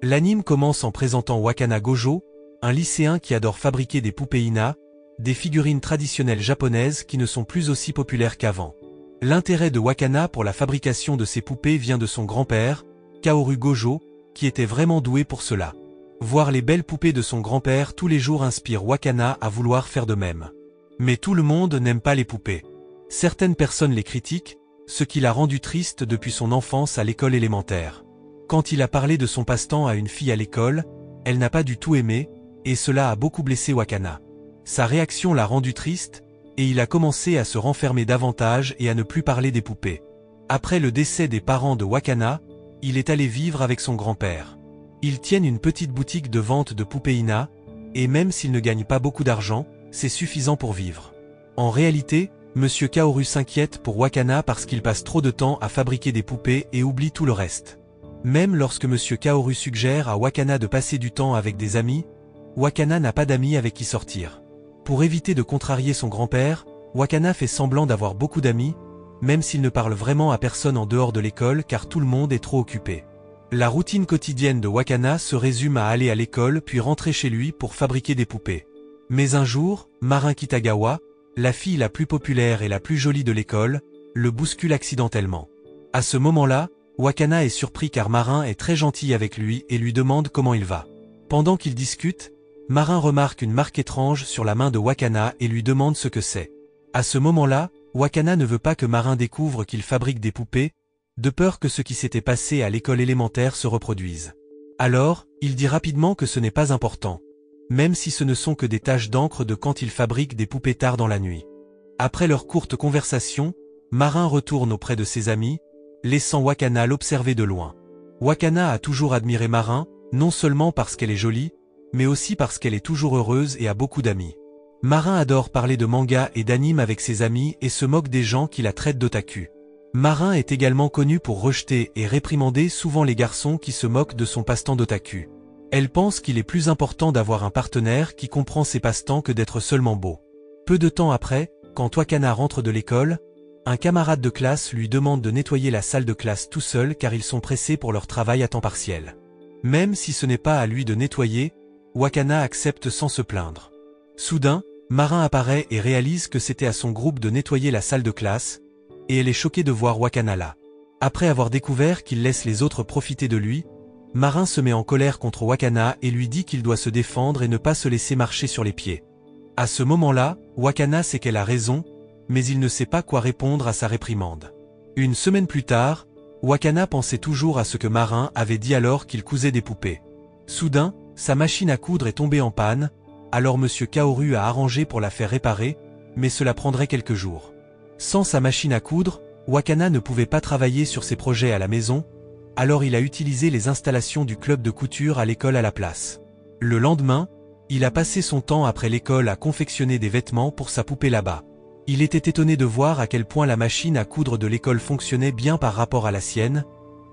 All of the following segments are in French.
L'anime commence en présentant Wakana Gojo, un lycéen qui adore fabriquer des poupées Ina, des figurines traditionnelles japonaises qui ne sont plus aussi populaires qu'avant. L'intérêt de Wakana pour la fabrication de ces poupées vient de son grand-père, Kaoru Gojo, qui était vraiment doué pour cela. Voir les belles poupées de son grand-père tous les jours inspire Wakana à vouloir faire de même. Mais tout le monde n'aime pas les poupées. Certaines personnes les critiquent, ce qui l'a rendu triste depuis son enfance à l'école élémentaire. Quand il a parlé de son passe-temps à une fille à l'école, elle n'a pas du tout aimé, et cela a beaucoup blessé Wakana. Sa réaction l'a rendu triste, et il a commencé à se renfermer davantage et à ne plus parler des poupées. Après le décès des parents de Wakana, il est allé vivre avec son grand-père. Ils tiennent une petite boutique de vente de poupées Ina, et même s'il ne gagne pas beaucoup d'argent, c'est suffisant pour vivre. En réalité, Monsieur Kaoru s'inquiète pour Wakana parce qu'il passe trop de temps à fabriquer des poupées et oublie tout le reste. Même lorsque Monsieur Kaoru suggère à Wakana de passer du temps avec des amis, Wakana n'a pas d'amis avec qui sortir. Pour éviter de contrarier son grand-père, Wakana fait semblant d'avoir beaucoup d'amis, même s'il ne parle vraiment à personne en dehors de l'école car tout le monde est trop occupé. La routine quotidienne de Wakana se résume à aller à l'école puis rentrer chez lui pour fabriquer des poupées. Mais un jour, Marin Kitagawa, la fille la plus populaire et la plus jolie de l'école, le bouscule accidentellement. À ce moment-là, Wakana est surpris car Marin est très gentil avec lui et lui demande comment il va. Pendant qu'ils discutent, Marin remarque une marque étrange sur la main de Wakana et lui demande ce que c'est. À ce moment-là, Wakana ne veut pas que Marin découvre qu'il fabrique des poupées, de peur que ce qui s'était passé à l'école élémentaire se reproduise. Alors, il dit rapidement que ce n'est pas important, même si ce ne sont que des taches d'encre de quand il fabrique des poupées tard dans la nuit. Après leur courte conversation, Marin retourne auprès de ses amis, laissant Wakana l'observer de loin. Wakana a toujours admiré Marin, non seulement parce qu'elle est jolie, mais aussi parce qu'elle est toujours heureuse et a beaucoup d'amis. Marin adore parler de manga et d'anime avec ses amis et se moque des gens qui la traitent d'otaku. Marin est également connue pour rejeter et réprimander souvent les garçons qui se moquent de son passe-temps d'otaku. Elle pense qu'il est plus important d'avoir un partenaire qui comprend ses passe-temps que d'être seulement beau. Peu de temps après, quand Wakana rentre de l'école, un camarade de classe lui demande de nettoyer la salle de classe tout seul car ils sont pressés pour leur travail à temps partiel. Même si ce n'est pas à lui de nettoyer, Wakana accepte sans se plaindre. Soudain, Marin apparaît et réalise que c'était à son groupe de nettoyer la salle de classe, et elle est choquée de voir Wakana là. Après avoir découvert qu'il laisse les autres profiter de lui, Marin se met en colère contre Wakana et lui dit qu'il doit se défendre et ne pas se laisser marcher sur les pieds. À ce moment-là, Wakana sait qu'elle a raison, mais il ne sait pas quoi répondre à sa réprimande. Une semaine plus tard, Wakana pensait toujours à ce que Marin avait dit alors qu'il cousait des poupées. Soudain, sa machine à coudre est tombée en panne, alors Monsieur Kaoru a arrangé pour la faire réparer, mais cela prendrait quelques jours. Sans sa machine à coudre, Wakana ne pouvait pas travailler sur ses projets à la maison, alors il a utilisé les installations du club de couture à l'école à la place. Le lendemain, il a passé son temps après l'école à confectionner des vêtements pour sa poupée là-bas. Il était étonné de voir à quel point la machine à coudre de l'école fonctionnait bien par rapport à la sienne,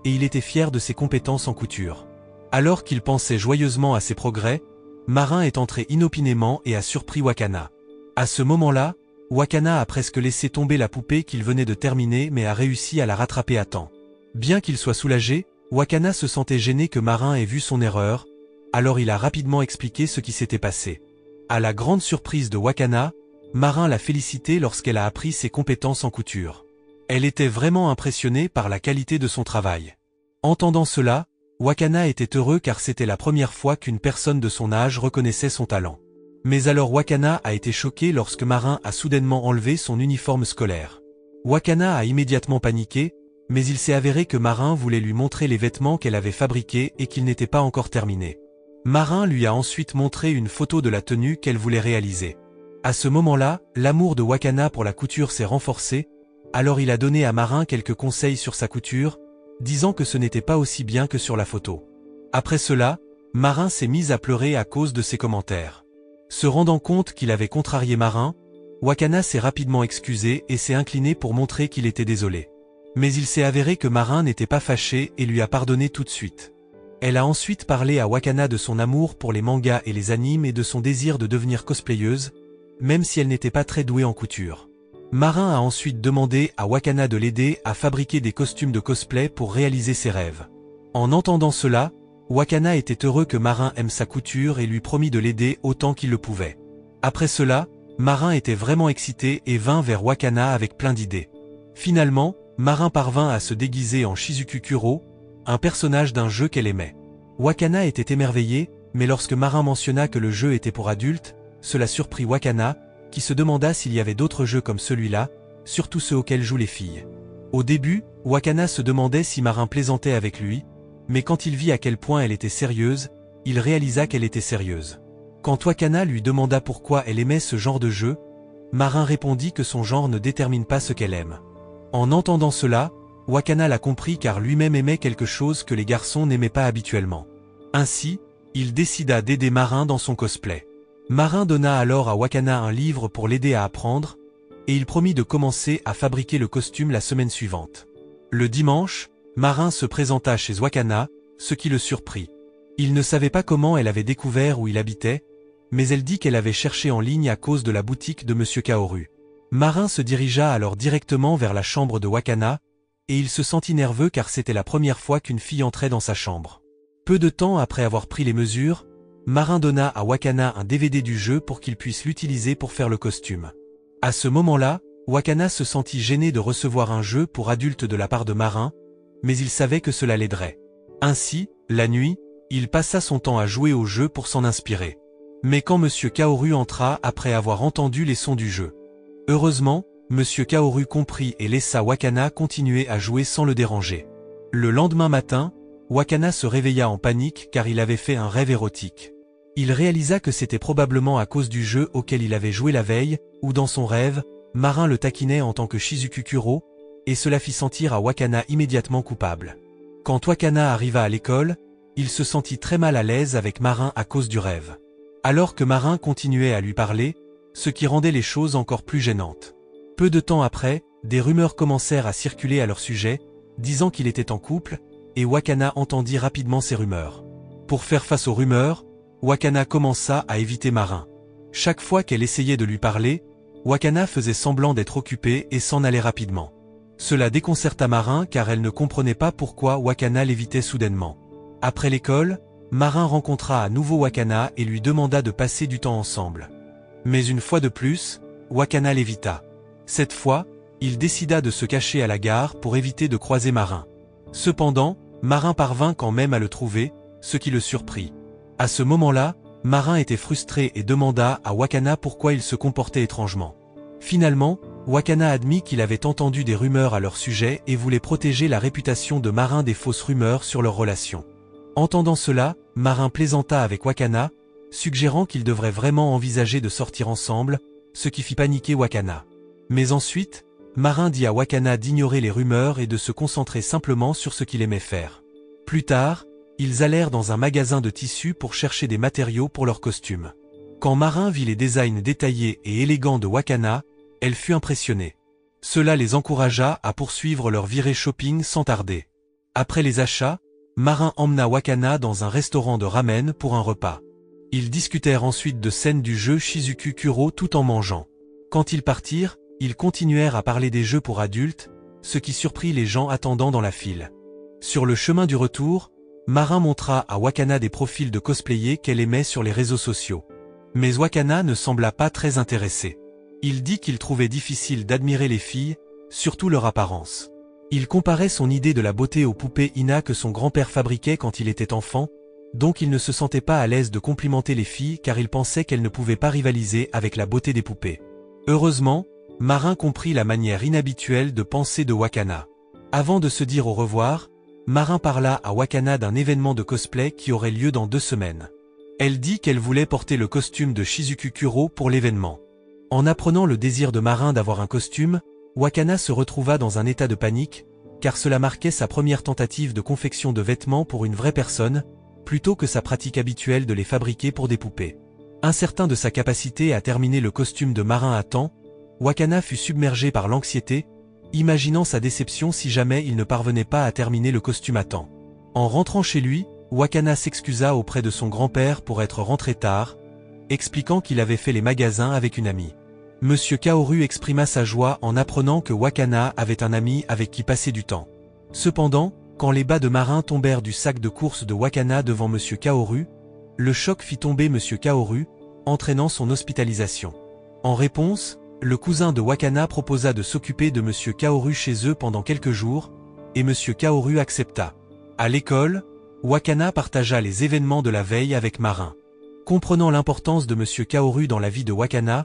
et il était fier de ses compétences en couture. Alors qu'il pensait joyeusement à ses progrès, Marin est entré inopinément et a surpris Wakana. À ce moment-là, Wakana a presque laissé tomber la poupée qu'il venait de terminer mais a réussi à la rattraper à temps. Bien qu'il soit soulagé, Wakana se sentait gêné que Marin ait vu son erreur, alors il a rapidement expliqué ce qui s'était passé. À la grande surprise de Wakana, Marin l'a félicité lorsqu'elle a appris ses compétences en couture. Elle était vraiment impressionnée par la qualité de son travail. Entendant cela, Wakana était heureux car c'était la première fois qu'une personne de son âge reconnaissait son talent. Mais alors Wakana a été choqué lorsque Marin a soudainement enlevé son uniforme scolaire. Wakana a immédiatement paniqué, mais il s'est avéré que Marin voulait lui montrer les vêtements qu'elle avait fabriqués et qu'ils n'étaient pas encore terminés. Marin lui a ensuite montré une photo de la tenue qu'elle voulait réaliser. À ce moment-là, l'amour de Wakana pour la couture s'est renforcé, alors il a donné à Marin quelques conseils sur sa couture, disant que ce n'était pas aussi bien que sur la photo. Après cela, Marin s'est mis à pleurer à cause de ses commentaires. Se rendant compte qu'il avait contrarié Marin, Wakana s'est rapidement excusé et s'est incliné pour montrer qu'il était désolé. Mais il s'est avéré que Marin n'était pas fâché et lui a pardonné tout de suite. Elle a ensuite parlé à Wakana de son amour pour les mangas et les animes et de son désir de devenir cosplayeuse, même si elle n'était pas très douée en couture. Marin a ensuite demandé à Wakana de l'aider à fabriquer des costumes de cosplay pour réaliser ses rêves. En entendant cela, Wakana était heureux que Marin aime sa couture et lui promit de l'aider autant qu'il le pouvait. Après cela, Marin était vraiment excité et vint vers Wakana avec plein d'idées. Finalement, Marin parvint à se déguiser en Shizuku Kuro, un personnage d'un jeu qu'elle aimait. Wakana était émerveillée, mais lorsque Marin mentionna que le jeu était pour adultes, cela surprit Wakana, qui se demanda s'il y avait d'autres jeux comme celui-là, surtout ceux auxquels jouent les filles. Au début, Wakana se demandait si Marin plaisantait avec lui, mais quand il vit à quel point elle était sérieuse, il réalisa qu'elle était sérieuse. Quand Wakana lui demanda pourquoi elle aimait ce genre de jeu, Marin répondit que son genre ne détermine pas ce qu'elle aime. En entendant cela, Wakana l'a compris car lui-même aimait quelque chose que les garçons n'aimaient pas habituellement. Ainsi, il décida d'aider Marin dans son cosplay. Marin donna alors à Wakana un livre pour l'aider à apprendre, et il promit de commencer à fabriquer le costume la semaine suivante. Le dimanche, Marin se présenta chez Wakana, ce qui le surprit. Il ne savait pas comment elle avait découvert où il habitait, mais elle dit qu'elle avait cherché en ligne à cause de la boutique de Monsieur Kaoru. Marin se dirigea alors directement vers la chambre de Wakana, et il se sentit nerveux car c'était la première fois qu'une fille entrait dans sa chambre. Peu de temps après avoir pris les mesures, Marin donna à Wakana un DVD du jeu pour qu'il puisse l'utiliser pour faire le costume. À ce moment-là, Wakana se sentit gêné de recevoir un jeu pour adultes de la part de Marin, mais il savait que cela l'aiderait. Ainsi, la nuit, il passa son temps à jouer au jeu pour s'en inspirer. Mais quand Monsieur Kaoru entra après avoir entendu les sons du jeu. Heureusement, Monsieur Kaoru comprit et laissa Wakana continuer à jouer sans le déranger. Le lendemain matin, Wakana se réveilla en panique car il avait fait un rêve érotique. Il réalisa que c'était probablement à cause du jeu auquel il avait joué la veille, ou dans son rêve, Marin le taquinait en tant que Shizuku Kuro, et cela fit sentir à Wakana immédiatement coupable. Quand Wakana arriva à l'école, il se sentit très mal à l'aise avec Marin à cause du rêve. Alors que Marin continuait à lui parler, ce qui rendait les choses encore plus gênantes. Peu de temps après, des rumeurs commencèrent à circuler à leur sujet, disant qu'il était en couple, et Wakana entendit rapidement ces rumeurs. Pour faire face aux rumeurs, Wakana commença à éviter Marin. Chaque fois qu'elle essayait de lui parler, Wakana faisait semblant d'être occupée et s'en allait rapidement. Cela déconcerta Marin car elle ne comprenait pas pourquoi Wakana l'évitait soudainement. Après l'école, Marin rencontra à nouveau Wakana et lui demanda de passer du temps ensemble. Mais une fois de plus, Wakana l'évita. Cette fois, il décida de se cacher à la gare pour éviter de croiser Marin. Cependant, Marin parvint quand même à le trouver, ce qui le surprit. À ce moment-là, Marin était frustré et demanda à Wakana pourquoi il se comportait étrangement. Finalement, Wakana admit qu'il avait entendu des rumeurs à leur sujet et voulait protéger la réputation de Marin des fausses rumeurs sur leur relation. Entendant cela, Marin plaisanta avec Wakana, suggérant qu'ils devraient vraiment envisager de sortir ensemble, ce qui fit paniquer Wakana. Mais ensuite, Marin dit à Wakana d'ignorer les rumeurs et de se concentrer simplement sur ce qu'il aimait faire. Plus tard, ils allèrent dans un magasin de tissus pour chercher des matériaux pour leurs costumes. Quand Marin vit les designs détaillés et élégants de Wakana, elle fut impressionnée. Cela les encouragea à poursuivre leur virée shopping sans tarder. Après les achats, Marin emmena Wakana dans un restaurant de ramen pour un repas. Ils discutèrent ensuite de scènes du jeu Shizuku Kuro tout en mangeant. Quand ils partirent, ils continuèrent à parler des jeux pour adultes, ce qui surprit les gens attendant dans la file. Sur le chemin du retour, Marin montra à Wakana des profils de cosplayers qu'elle aimait sur les réseaux sociaux. Mais Wakana ne sembla pas très intéressé. Il dit qu'il trouvait difficile d'admirer les filles, surtout leur apparence. Il comparait son idée de la beauté aux poupées Ina que son grand-père fabriquait quand il était enfant, donc il ne se sentait pas à l'aise de complimenter les filles car il pensait qu'elles ne pouvaient pas rivaliser avec la beauté des poupées. Heureusement, Marin comprit la manière inhabituelle de penser de Wakana. Avant de se dire au revoir, Marin parla à Wakana d'un événement de cosplay qui aurait lieu dans 2 semaines. Elle dit qu'elle voulait porter le costume de Shizuku Kuro pour l'événement. En apprenant le désir de Marin d'avoir un costume, Wakana se retrouva dans un état de panique, car cela marquait sa première tentative de confection de vêtements pour une vraie personne, plutôt que sa pratique habituelle de les fabriquer pour des poupées. Incertain de sa capacité à terminer le costume de Marin à temps, Wakana fut submergé par l'anxiété, imaginant sa déception si jamais il ne parvenait pas à terminer le costume à temps. En rentrant chez lui, Wakana s'excusa auprès de son grand-père pour être rentré tard, expliquant qu'il avait fait les magasins avec une amie. Monsieur Kaoru exprima sa joie en apprenant que Wakana avait un ami avec qui passer du temps. Cependant, Quand les bas de Marin tombèrent du sac de course de Wakana devant M. Kaoru, le choc fit tomber M. Kaoru, entraînant son hospitalisation. En réponse, le cousin de Wakana proposa de s'occuper de M. Kaoru chez eux pendant quelques jours, et M. Kaoru accepta. À l'école, Wakana partagea les événements de la veille avec Marin. Comprenant l'importance de M. Kaoru dans la vie de Wakana,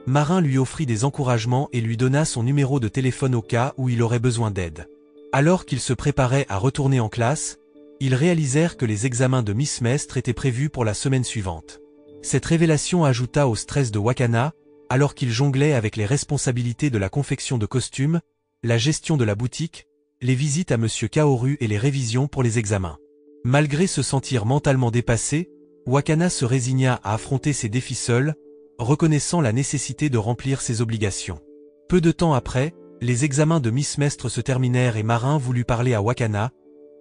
Marin lui offrit des encouragements et lui donna son numéro de téléphone au cas où il aurait besoin d'aide. Alors qu'ils se préparaient à retourner en classe, ils réalisèrent que les examens de mi-semestre étaient prévus pour la semaine suivante. Cette révélation ajouta au stress de Wakana, alors qu'il jonglait avec les responsabilités de la confection de costumes, la gestion de la boutique, les visites à M. Kaoru et les révisions pour les examens. Malgré se sentir mentalement dépassé, Wakana se résigna à affronter ses défis seul, reconnaissant la nécessité de remplir ses obligations. Peu de temps après, les examens de mi-semestre se terminèrent et Marin voulut parler à Wakana,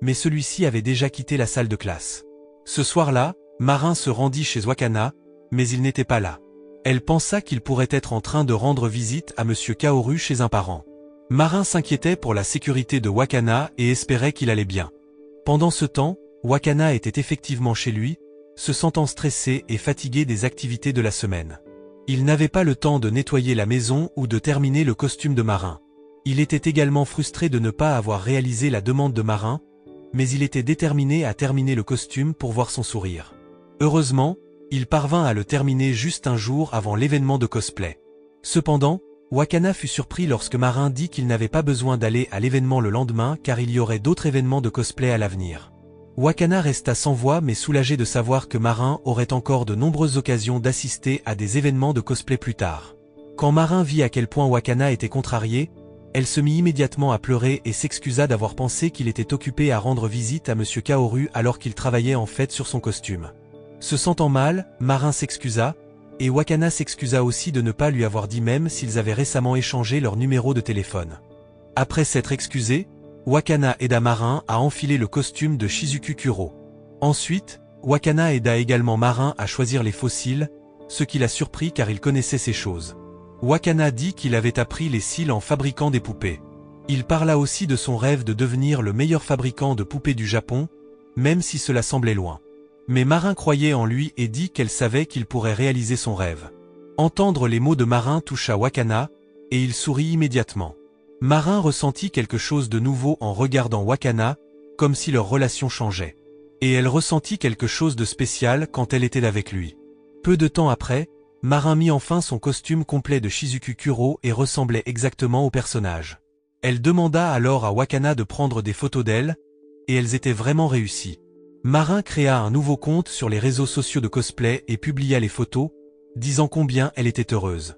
mais celui-ci avait déjà quitté la salle de classe. Ce soir-là, Marin se rendit chez Wakana, mais il n'était pas là. Elle pensa qu'il pourrait être en train de rendre visite à M. Kaoru chez un parent. Marin s'inquiétait pour la sécurité de Wakana et espérait qu'il allait bien. Pendant ce temps, Wakana était effectivement chez lui, se sentant stressé et fatigué des activités de la semaine. Il n'avait pas le temps de nettoyer la maison ou de terminer le costume de Marin. Il était également frustré de ne pas avoir réalisé la demande de Marin, mais il était déterminé à terminer le costume pour voir son sourire. Heureusement, il parvint à le terminer juste un jour avant l'événement de cosplay. Cependant, Wakana fut surpris lorsque Marin dit qu'il n'avait pas besoin d'aller à l'événement le lendemain car il y aurait d'autres événements de cosplay à l'avenir. Wakana resta sans voix mais soulagé de savoir que Marin aurait encore de nombreuses occasions d'assister à des événements de cosplay plus tard. Quand Marin vit à quel point Wakana était contrariée, elle se mit immédiatement à pleurer et s'excusa d'avoir pensé qu'il était occupé à rendre visite à M. Kaoru alors qu'il travaillait en fait sur son costume. Se sentant mal, Marin s'excusa, et Wakana s'excusa aussi de ne pas lui avoir dit même s'ils avaient récemment échangé leur numéro de téléphone. Après s'être excusé, Wakana aida Marin à enfiler le costume de Shizuku Kuro. Ensuite, Wakana aida également Marin à choisir les fossiles, ce qui l'a surpris car il connaissait ces choses. Wakana dit qu'il avait appris les cils en fabriquant des poupées. Il parla aussi de son rêve de devenir le meilleur fabricant de poupées du Japon, même si cela semblait loin. Mais Marin croyait en lui et dit qu'elle savait qu'il pourrait réaliser son rêve. Entendre les mots de Marin toucha Wakana, et il sourit immédiatement. Marin ressentit quelque chose de nouveau en regardant Wakana, comme si leur relation changeait. Et elle ressentit quelque chose de spécial quand elle était avec lui. Peu de temps après, Marin mit enfin son costume complet de Shizuku Kuro et ressemblait exactement au personnage. Elle demanda alors à Wakana de prendre des photos d'elle, et elles étaient vraiment réussies. Marin créa un nouveau compte sur les réseaux sociaux de cosplay et publia les photos, disant combien elle était heureuse.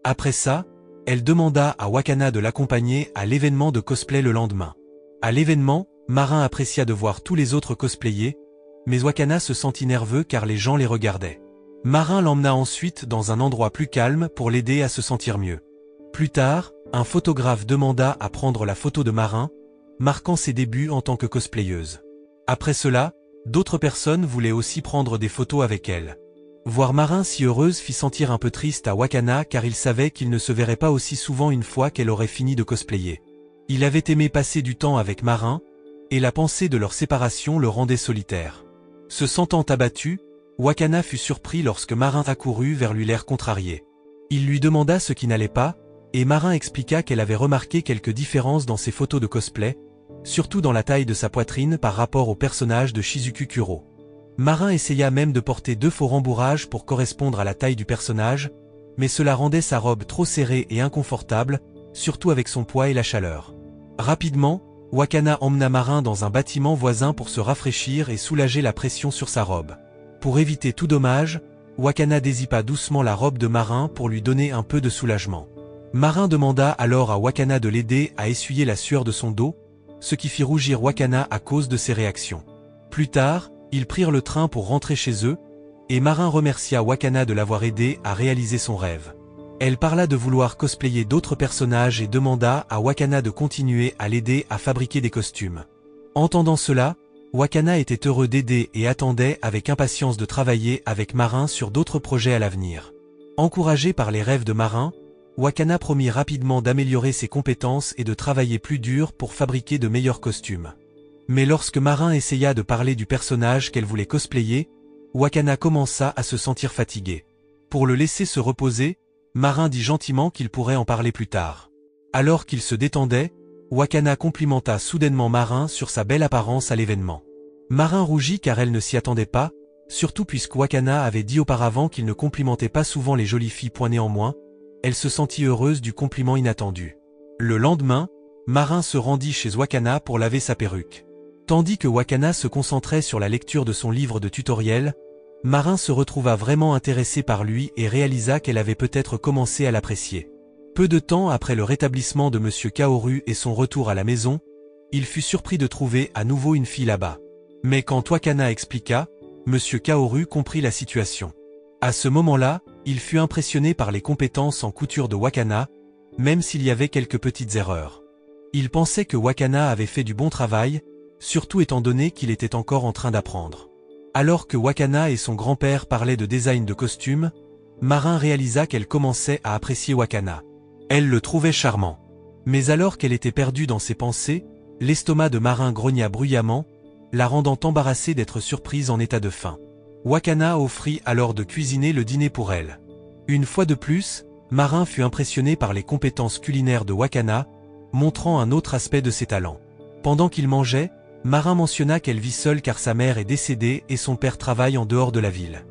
Après ça, elle demanda à Wakana de l'accompagner à l'événement de cosplay le lendemain. À l'événement, Marin apprécia de voir tous les autres cosplayers, mais Wakana se sentit nerveux car les gens les regardaient. Marin l'emmena ensuite dans un endroit plus calme pour l'aider à se sentir mieux. Plus tard, un photographe demanda à prendre la photo de Marin, marquant ses débuts en tant que cosplayeuse. Après cela, d'autres personnes voulaient aussi prendre des photos avec elle. Voir Marin si heureuse fit sentir un peu triste à Wakana car il savait qu'il ne se verrait pas aussi souvent une fois qu'elle aurait fini de cosplayer. Il avait aimé passer du temps avec Marin, et la pensée de leur séparation le rendait solitaire. Se sentant abattu, Wakana fut surpris lorsque Marin accourut vers lui l'air contrarié. Il lui demanda ce qui n'allait pas, et Marin expliqua qu'elle avait remarqué quelques différences dans ses photos de cosplay, surtout dans la taille de sa poitrine par rapport au personnage de Shizuku Kuro. Marin essaya même de porter 2 faux rembourrages pour correspondre à la taille du personnage, mais cela rendait sa robe trop serrée et inconfortable, surtout avec son poids et la chaleur. Rapidement, Wakana emmena Marin dans un bâtiment voisin pour se rafraîchir et soulager la pression sur sa robe. Pour éviter tout dommage, Wakana dézippa doucement la robe de Marin pour lui donner un peu de soulagement. Marin demanda alors à Wakana de l'aider à essuyer la sueur de son dos, ce qui fit rougir Wakana à cause de ses réactions. Plus tard, ils prirent le train pour rentrer chez eux, et Marin remercia Wakana de l'avoir aidé à réaliser son rêve. Elle parla de vouloir cosplayer d'autres personnages et demanda à Wakana de continuer à l'aider à fabriquer des costumes. Entendant cela, Wakana était heureux d'aider et attendait avec impatience de travailler avec Marin sur d'autres projets à l'avenir. Encouragé par les rêves de Marin, Wakana promit rapidement d'améliorer ses compétences et de travailler plus dur pour fabriquer de meilleurs costumes. Mais lorsque Marin essaya de parler du personnage qu'elle voulait cosplayer, Wakana commença à se sentir fatigué. Pour le laisser se reposer, Marin dit gentiment qu'il pourrait en parler plus tard. Alors qu'il se détendait, Wakana complimenta soudainement Marin sur sa belle apparence à l'événement. Marin rougit car elle ne s'y attendait pas, surtout puisque Wakana avait dit auparavant qu'il ne complimentait pas souvent les jolies filles. Néanmoins, elle se sentit heureuse du compliment inattendu. Le lendemain, Marin se rendit chez Wakana pour laver sa perruque. Tandis que Wakana se concentrait sur la lecture de son livre de tutoriel, Marin se retrouva vraiment intéressé par lui et réalisa qu'elle avait peut-être commencé à l'apprécier. Peu de temps après le rétablissement de Monsieur Kaoru et son retour à la maison, il fut surpris de trouver à nouveau une fille là-bas. Mais quand Wakana expliqua, Monsieur Kaoru comprit la situation. À ce moment-là, il fut impressionné par les compétences en couture de Wakana, même s'il y avait quelques petites erreurs. Il pensait que Wakana avait fait du bon travail, surtout étant donné qu'il était encore en train d'apprendre. Alors que Wakana et son grand-père parlaient de design de costumes, Marin réalisa qu'elle commençait à apprécier Wakana. Elle le trouvait charmant. Mais alors qu'elle était perdue dans ses pensées, l'estomac de Marin grogna bruyamment, la rendant embarrassée d'être surprise en état de faim. Wakana offrit alors de cuisiner le dîner pour elle. Une fois de plus, Marin fut impressionné par les compétences culinaires de Wakana, montrant un autre aspect de ses talents. Pendant qu'il mangeait, Marin mentionna qu'elle vit seule car sa mère est décédée et son père travaille en dehors de la ville.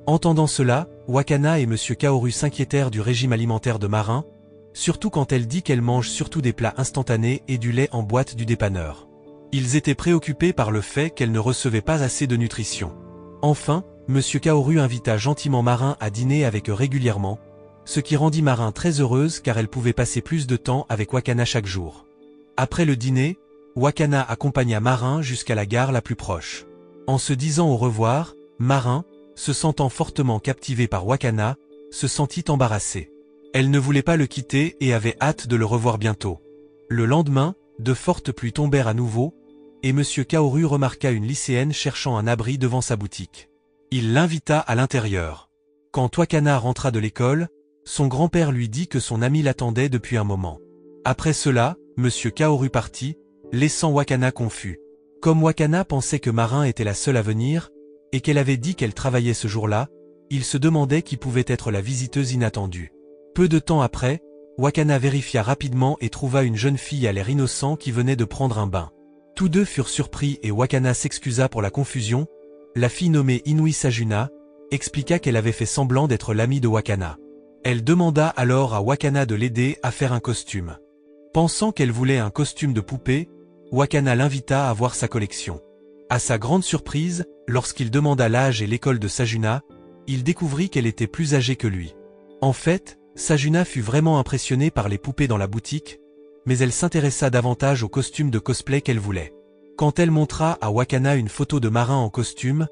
Entendant cela, Wakana et Monsieur Kaoru s'inquiétèrent du régime alimentaire de Marin, surtout quand elle dit qu'elle mange surtout des plats instantanés et du lait en boîte du dépanneur. Ils étaient préoccupés par le fait qu'elle ne recevait pas assez de nutrition. Enfin, Monsieur Kaoru invita gentiment Marin à dîner avec eux régulièrement, ce qui rendit Marin très heureuse car elle pouvait passer plus de temps avec Wakana chaque jour. Après le dîner, Wakana accompagna Marin jusqu'à la gare la plus proche. En se disant au revoir, Marin, se sentant fortement captivée par Wakana, se sentit embarrassée. Elle ne voulait pas le quitter et avait hâte de le revoir bientôt. Le lendemain, de fortes pluies tombèrent à nouveau, et Monsieur Kaoru remarqua une lycéenne cherchant un abri devant sa boutique. Il l'invita à l'intérieur. Quand Wakana rentra de l'école, son grand-père lui dit que son ami l'attendait depuis un moment. Après cela, Monsieur Kaoru partit, laissant Wakana confus. Comme Wakana pensait que Marin était la seule à venir, et qu'elle avait dit qu'elle travaillait ce jour-là, il se demandait qui pouvait être la visiteuse inattendue. Peu de temps après, Wakana vérifia rapidement et trouva une jeune fille à l'air innocent qui venait de prendre un bain. Tous deux furent surpris et Wakana s'excusa pour la confusion. La fille nommée Inui Sajuna expliqua qu'elle avait fait semblant d'être l'amie de Wakana. Elle demanda alors à Wakana de l'aider à faire un costume. Pensant qu'elle voulait un costume de poupée, Wakana l'invita à voir sa collection. À sa grande surprise, lorsqu'il demanda l'âge et l'école de Sajuna, il découvrit qu'elle était plus âgée que lui. En fait, Sajuna fut vraiment impressionnée par les poupées dans la boutique, mais elle s'intéressa davantage aux costumes de cosplay qu'elle voulait. Quand elle montra à Wakana une photo de Marin en costume,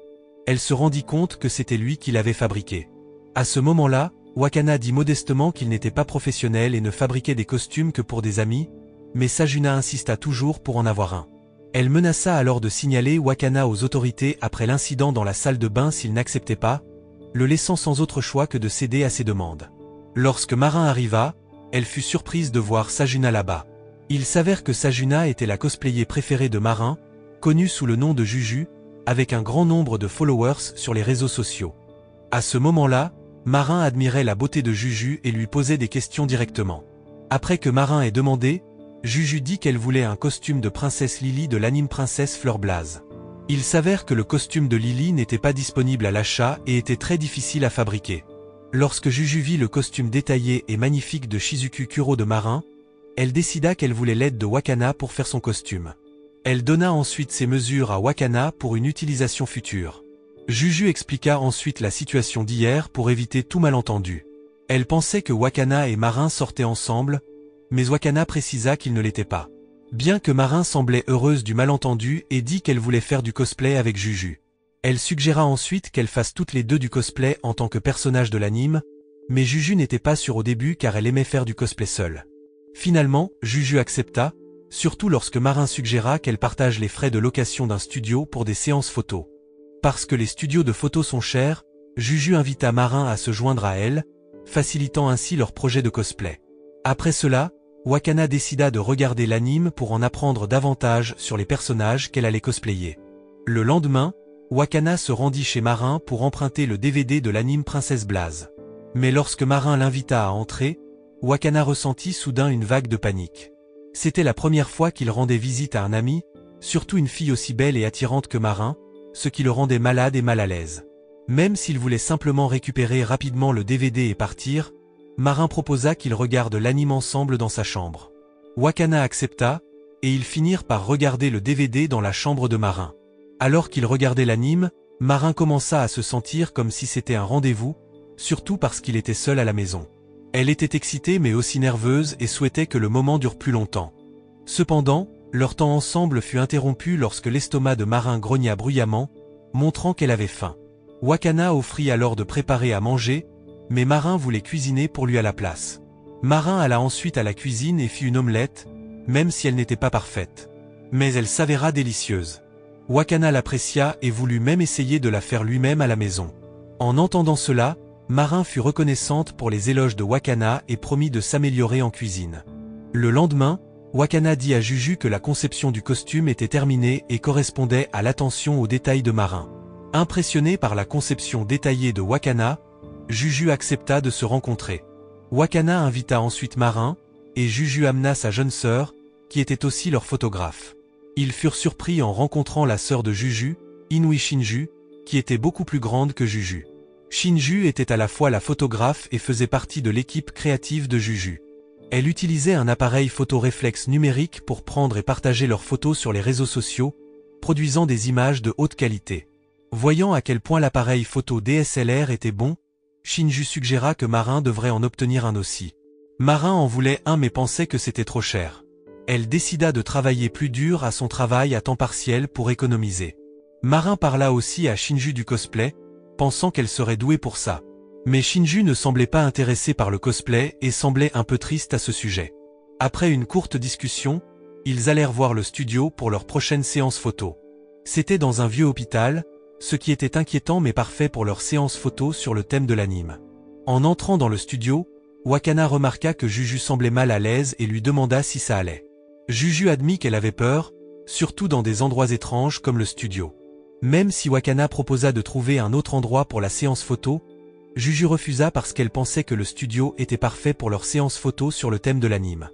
elle se rendit compte que c'était lui qui l'avait fabriqué. À ce moment-là, Wakana dit modestement qu'il n'était pas professionnel et ne fabriquait des costumes que pour des amis, mais Sajuna insista toujours pour en avoir un. Elle menaça alors de signaler Wakana aux autorités après l'incident dans la salle de bain s'il n'acceptait pas, le laissant sans autre choix que de céder à ses demandes. Lorsque Marin arriva, elle fut surprise de voir Sajuna là-bas. Il s'avère que Sajuna était la cosplayer préférée de Marin, connue sous le nom de Juju, avec un grand nombre de followers sur les réseaux sociaux. À ce moment-là, Marin admirait la beauté de Juju et lui posait des questions directement. Après que Marin ait demandé, Juju dit qu'elle voulait un costume de princesse Lily de l'anime Princesse Fleur Blaze. Il s'avère que le costume de Lily n'était pas disponible à l'achat et était très difficile à fabriquer. Lorsque Juju vit le costume détaillé et magnifique de Shizuku Kuro de Marin, elle décida qu'elle voulait l'aide de Wakana pour faire son costume. Elle donna ensuite ses mesures à Wakana pour une utilisation future. Juju expliqua ensuite la situation d'hier pour éviter tout malentendu. Elle pensait que Wakana et Marin sortaient ensemble, mais Wakana précisa qu'il ne l'était pas. Bien que Marin semblait heureuse du malentendu et dit qu'elle voulait faire du cosplay avec Juju. Elle suggéra ensuite qu'elles fassent toutes les deux du cosplay en tant que personnage de l'anime, mais Juju n'était pas sûre au début car elle aimait faire du cosplay seule. Finalement, Juju accepta, surtout lorsque Marin suggéra qu'elle partage les frais de location d'un studio pour des séances photos. Parce que les studios de photos sont chers, Juju invita Marin à se joindre à elle, facilitant ainsi leur projet de cosplay. Après cela, Wakana décida de regarder l'anime pour en apprendre davantage sur les personnages qu'elle allait cosplayer. Le lendemain, Wakana se rendit chez Marin pour emprunter le DVD de l'anime Princesse Blaze. Mais lorsque Marin l'invita à entrer, Wakana ressentit soudain une vague de panique. C'était la première fois qu'il rendait visite à un ami, surtout une fille aussi belle et attirante que Marin, ce qui le rendait malade et mal à l'aise. Même s'il voulait simplement récupérer rapidement le DVD et partir, Marin proposa qu'ils regardent l'anime ensemble dans sa chambre. Wakana accepta, et ils finirent par regarder le DVD dans la chambre de Marin. Alors qu'il regardait l'anime, Marin commença à se sentir comme si c'était un rendez-vous, surtout parce qu'il était seul à la maison. Elle était excitée mais aussi nerveuse et souhaitait que le moment dure plus longtemps. Cependant, leur temps ensemble fut interrompu lorsque l'estomac de Marin grogna bruyamment, montrant qu'elle avait faim. Wakana offrit alors de préparer à manger, mais Marin voulait cuisiner pour lui à la place. Marin alla ensuite à la cuisine et fit une omelette, même si elle n'était pas parfaite. Mais elle s'avéra délicieuse. Wakana l'apprécia et voulut même essayer de la faire lui-même à la maison. En entendant cela, Marin fut reconnaissante pour les éloges de Wakana et promit de s'améliorer en cuisine. Le lendemain, Wakana dit à Juju que la conception du costume était terminée et correspondait à l'attention aux détails de Marin. Impressionné par la conception détaillée de Wakana, Juju accepta de se rencontrer. Wakana invita ensuite Marin, et Juju amena sa jeune sœur, qui était aussi leur photographe. Ils furent surpris en rencontrant la sœur de Juju, Inui Shinju, qui était beaucoup plus grande que Juju. Shinju était à la fois la photographe et faisait partie de l'équipe créative de Juju. Elle utilisait un appareil photo réflexe numérique pour prendre et partager leurs photos sur les réseaux sociaux, produisant des images de haute qualité. Voyant à quel point l'appareil photo DSLR était bon, Shinju suggéra que Marin devrait en obtenir un aussi. Marin en voulait un mais pensait que c'était trop cher. Elle décida de travailler plus dur à son travail à temps partiel pour économiser. Marin parla aussi à Shinju du cosplay, pensant qu'elle serait douée pour ça. Mais Shinju ne semblait pas intéressé par le cosplay et semblait un peu triste à ce sujet. Après une courte discussion, ils allèrent voir le studio pour leur prochaine séance photo. C'était dans un vieux hôpital, ce qui était inquiétant mais parfait pour leur séance photo sur le thème de l'anime. En entrant dans le studio, Wakana remarqua que Juju semblait mal à l'aise et lui demanda si ça allait. Juju admit qu'elle avait peur, surtout dans des endroits étranges comme le studio. Même si Wakana proposa de trouver un autre endroit pour la séance photo, Juju refusa parce qu'elle pensait que le studio était parfait pour leur séance photo sur le thème de l'anime.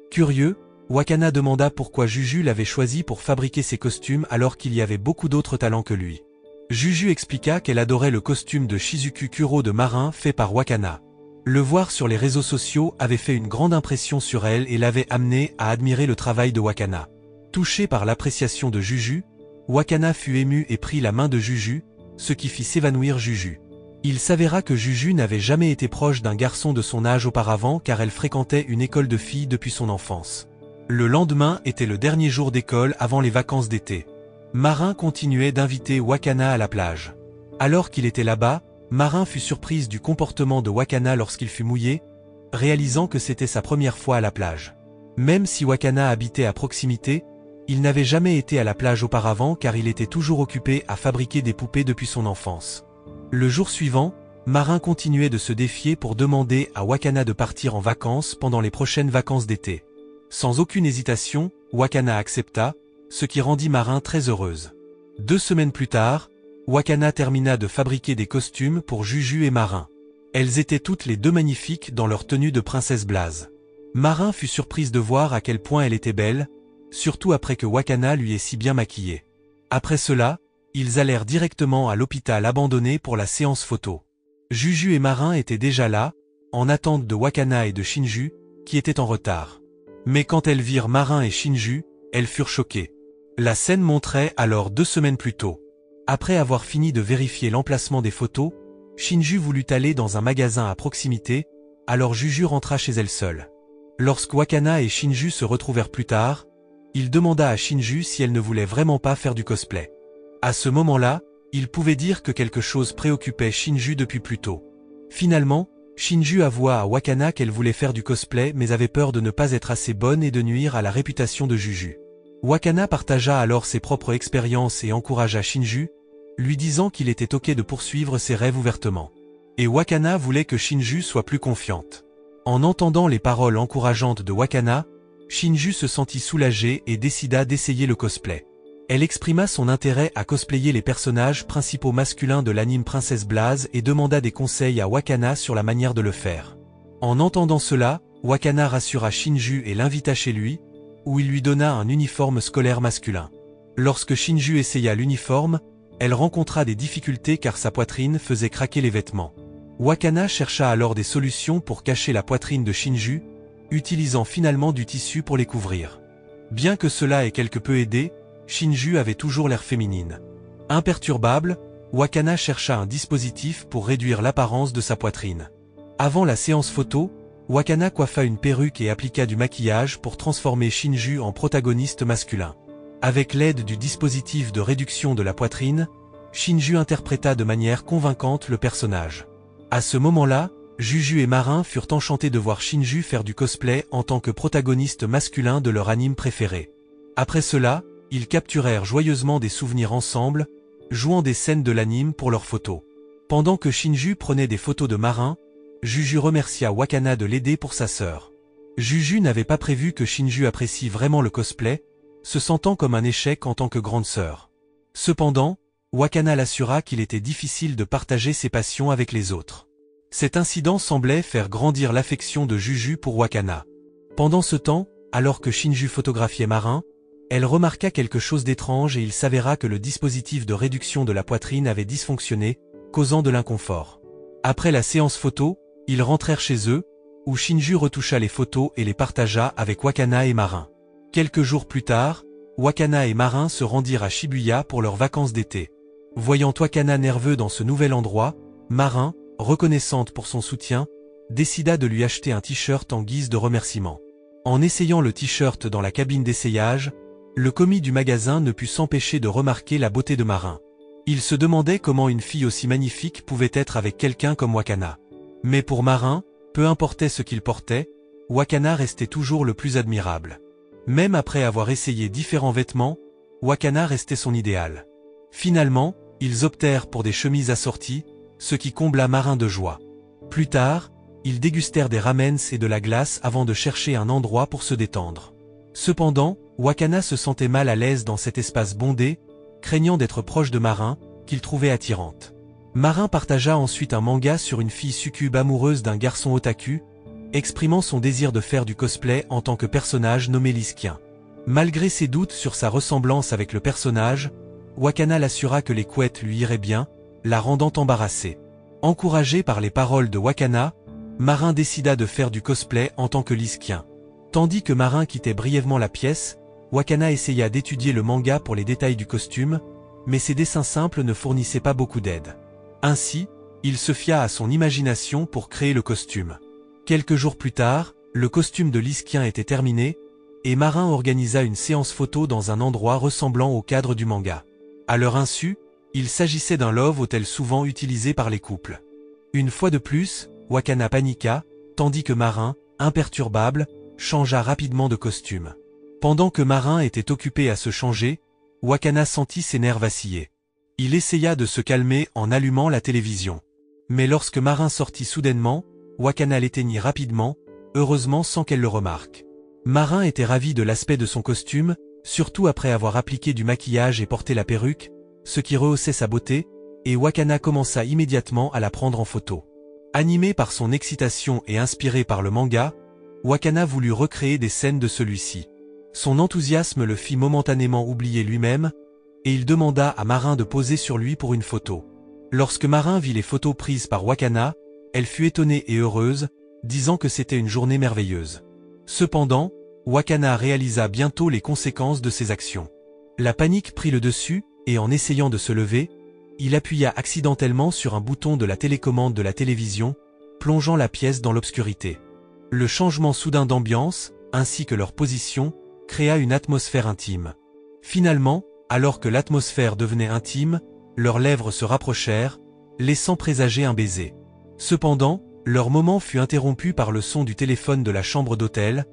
Curieux, Wakana demanda pourquoi Juju l'avait choisi pour fabriquer ses costumes alors qu'il y avait beaucoup d'autres talents que lui. Juju expliqua qu'elle adorait le costume de Shizuku Kuro de Marin fait par Wakana. Le voir sur les réseaux sociaux avait fait une grande impression sur elle et l'avait amenée à admirer le travail de Wakana. Touché par l'appréciation de Juju, Wakana fut ému et prit la main de Juju, ce qui fit s'évanouir Juju. Il s'avéra que Juju n'avait jamais été proche d'un garçon de son âge auparavant car elle fréquentait une école de filles depuis son enfance. Le lendemain était le dernier jour d'école avant les vacances d'été. Marin continuait d'inviter Wakana à la plage. Alors qu'il était là-bas, Marin fut surprise du comportement de Wakana lorsqu'il fut mouillé, réalisant que c'était sa première fois à la plage. Même si Wakana habitait à proximité, il n'avait jamais été à la plage auparavant car il était toujours occupé à fabriquer des poupées depuis son enfance. Le jour suivant, Marin continuait de se défier pour demander à Wakana de partir en vacances pendant les prochaines vacances d'été. Sans aucune hésitation, Wakana accepta, ce qui rendit Marin très heureuse. 2 semaines plus tard, Wakana termina de fabriquer des costumes pour Juju et Marin. Elles étaient toutes les deux magnifiques dans leur tenue de princesse Blaze. Marin fut surprise de voir à quel point elle était belle, surtout après que Wakana lui ait si bien maquillée. Après cela, ils allèrent directement à l'hôpital abandonné pour la séance photo. Juju et Marin étaient déjà là, en attente de Wakana et de Shinju, qui étaient en retard. Mais quand elles virent Marin et Shinju, elles furent choquées. La scène montrait alors 2 semaines plus tôt. Après avoir fini de vérifier l'emplacement des photos, Shinju voulut aller dans un magasin à proximité, alors Juju rentra chez elle seule. Lorsque Wakana et Shinju se retrouvèrent plus tard, il demanda à Shinju si elle ne voulait vraiment pas faire du cosplay. À ce moment-là, il pouvait dire que quelque chose préoccupait Shinju depuis plus tôt. Finalement, Shinju avoua à Wakana qu'elle voulait faire du cosplay mais avait peur de ne pas être assez bonne et de nuire à la réputation de Juju. Wakana partagea alors ses propres expériences et encouragea Shinju, lui disant qu'il était ok de poursuivre ses rêves ouvertement. Et Wakana voulait que Shinju soit plus confiante. En entendant les paroles encourageantes de Wakana, Shinju se sentit soulagée et décida d'essayer le cosplay. Elle exprima son intérêt à cosplayer les personnages principaux masculins de l'anime Princesse Blaze et demanda des conseils à Wakana sur la manière de le faire. En entendant cela, Wakana rassura Shinju et l'invita chez lui, où il lui donna un uniforme scolaire masculin. Lorsque Shinju essaya l'uniforme, elle rencontra des difficultés car sa poitrine faisait craquer les vêtements. Wakana chercha alors des solutions pour cacher la poitrine de Shinju, utilisant finalement du tissu pour les couvrir. Bien que cela ait quelque peu aidé, Shinju avait toujours l'air féminine. Imperturbable, Wakana chercha un dispositif pour réduire l'apparence de sa poitrine. Avant la séance photo, Wakana coiffa une perruque et appliqua du maquillage pour transformer Shinju en protagoniste masculin. Avec l'aide du dispositif de réduction de la poitrine, Shinju interpréta de manière convaincante le personnage. À ce moment-là, Juju et Marin furent enchantés de voir Shinju faire du cosplay en tant que protagoniste masculin de leur anime préféré. Après cela, ils capturèrent joyeusement des souvenirs ensemble, jouant des scènes de l'anime pour leurs photos. Pendant que Shinju prenait des photos de Marin, Juju remercia Wakana de l'aider pour sa sœur. Juju n'avait pas prévu que Shinju apprécie vraiment le cosplay, se sentant comme un échec en tant que grande sœur. Cependant, Wakana l'assura qu'il était difficile de partager ses passions avec les autres. Cet incident semblait faire grandir l'affection de Juju pour Wakana. Pendant ce temps, alors que Shinju photographiait Marin, elle remarqua quelque chose d'étrange et il s'avéra que le dispositif de réduction de la poitrine avait dysfonctionné, causant de l'inconfort. Après la séance photo, ils rentrèrent chez eux, où Shinju retoucha les photos et les partagea avec Wakana et Marin. Quelques jours plus tard, Wakana et Marin se rendirent à Shibuya pour leurs vacances d'été. Voyant Wakana nerveux dans ce nouvel endroit, Marin, reconnaissante pour son soutien, décida de lui acheter un t-shirt en guise de remerciement. En essayant le t-shirt dans la cabine d'essayage, le commis du magasin ne put s'empêcher de remarquer la beauté de Marin. Il se demandait comment une fille aussi magnifique pouvait être avec quelqu'un comme Wakana. Mais pour Marin, peu importait ce qu'il portait, Wakana restait toujours le plus admirable. Même après avoir essayé différents vêtements, Wakana restait son idéal. Finalement, ils optèrent pour des chemises assorties, ce qui combla Marin de joie. Plus tard, ils dégustèrent des ramens et de la glace avant de chercher un endroit pour se détendre. Cependant, Wakana se sentait mal à l'aise dans cet espace bondé, craignant d'être proche de Marin, qu'il trouvait attirante. Marin partagea ensuite un manga sur une fille succube amoureuse d'un garçon otaku, exprimant son désir de faire du cosplay en tant que personnage nommé Lyskien. Malgré ses doutes sur sa ressemblance avec le personnage, Wakana l'assura que les couettes lui iraient bien, la rendant embarrassée. Encouragé par les paroles de Wakana, Marin décida de faire du cosplay en tant que Lyskien. Tandis que Marin quittait brièvement la pièce, Wakana essaya d'étudier le manga pour les détails du costume, mais ses dessins simples ne fournissaient pas beaucoup d'aide. Ainsi, il se fia à son imagination pour créer le costume. Quelques jours plus tard, le costume de Lyskien était terminé, et Marin organisa une séance photo dans un endroit ressemblant au cadre du manga. À leur insu, il s'agissait d'un love hotel souvent utilisé par les couples. Une fois de plus, Wakana paniqua, tandis que Marin, imperturbable, changea rapidement de costume. Pendant que Marin était occupé à se changer, Wakana sentit ses nerfs vaciller. Il essaya de se calmer en allumant la télévision. Mais lorsque Marin sortit soudainement, Wakana l'éteignit rapidement, heureusement sans qu'elle le remarque. Marin était ravi de l'aspect de son costume, surtout après avoir appliqué du maquillage et porté la perruque, ce qui rehaussait sa beauté, et Wakana commença immédiatement à la prendre en photo. Animé par son excitation et inspiré par le manga, Wakana voulut recréer des scènes de celui-ci. Son enthousiasme le fit momentanément oublier lui-même, et il demanda à Marin de poser sur lui pour une photo. Lorsque Marin vit les photos prises par Wakana, elle fut étonnée et heureuse, disant que c'était une journée merveilleuse. Cependant, Wakana réalisa bientôt les conséquences de ses actions. La panique prit le dessus, et en essayant de se lever, il appuya accidentellement sur un bouton de la télécommande de la télévision, plongeant la pièce dans l'obscurité. Le changement soudain d'ambiance, ainsi que leur position, créa une atmosphère intime. Finalement, alors que l'atmosphère devenait intime, leurs lèvres se rapprochèrent, laissant présager un baiser. Cependant, leur moment fut interrompu par le son du téléphone de la chambre d'hôtel,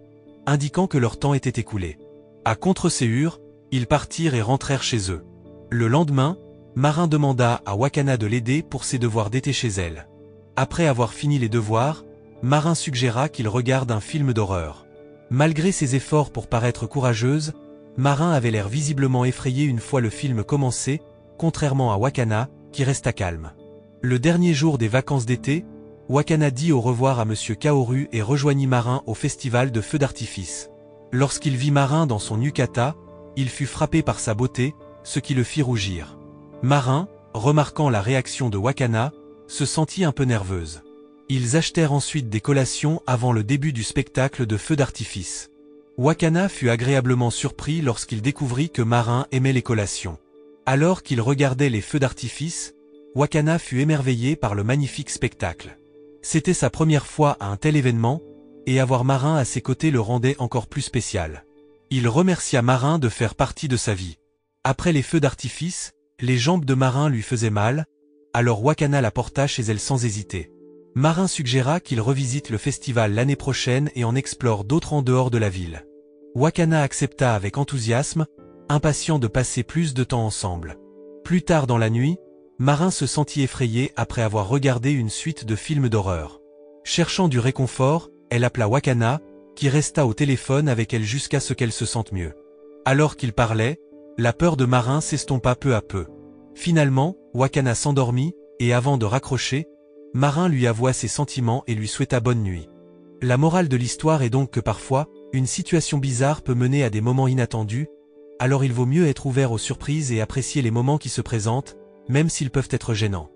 indiquant que leur temps était écoulé. À contre-séhur, ils partirent et rentrèrent chez eux. Le lendemain, Marin demanda à Wakana de l'aider pour ses devoirs d'été chez elle. Après avoir fini les devoirs, Marin suggéra qu'il regarde un film d'horreur. Malgré ses efforts pour paraître courageuse, Marin avait l'air visiblement effrayée une fois le film commencé, contrairement à Wakana, qui resta calme. Le dernier jour des vacances d'été, Wakana dit au revoir à Monsieur Kaoru et rejoignit Marin au festival de feux d'artifice. Lorsqu'il vit Marin dans son yukata, il fut frappé par sa beauté, ce qui le fit rougir. Marin, remarquant la réaction de Wakana, se sentit un peu nerveuse. Ils achetèrent ensuite des collations avant le début du spectacle de feux d'artifice. Wakana fut agréablement surpris lorsqu'il découvrit que Marin aimait les collations. Alors qu'il regardait les feux d'artifice, Wakana fut émerveillé par le magnifique spectacle. C'était sa première fois à un tel événement, et avoir Marin à ses côtés le rendait encore plus spécial. Il remercia Marin de faire partie de sa vie. Après les feux d'artifice, les jambes de Marin lui faisaient mal, alors Wakana la porta chez elle sans hésiter. Marin suggéra qu'il revisite le festival l'année prochaine et en explore d'autres en dehors de la ville. Wakana accepta avec enthousiasme, impatient de passer plus de temps ensemble. Plus tard dans la nuit, Marin se sentit effrayé après avoir regardé une suite de films d'horreur. Cherchant du réconfort, elle appela Wakana, qui resta au téléphone avec elle jusqu'à ce qu'elle se sente mieux. Alors qu'ils parlaient, la peur de Marin s'estompa peu à peu. Finalement, Wakana s'endormit, et avant de raccrocher, Marin lui avoua ses sentiments et lui souhaita bonne nuit. La morale de l'histoire est donc que parfois, une situation bizarre peut mener à des moments inattendus, alors il vaut mieux être ouvert aux surprises et apprécier les moments qui se présentent, même s'ils peuvent être gênants.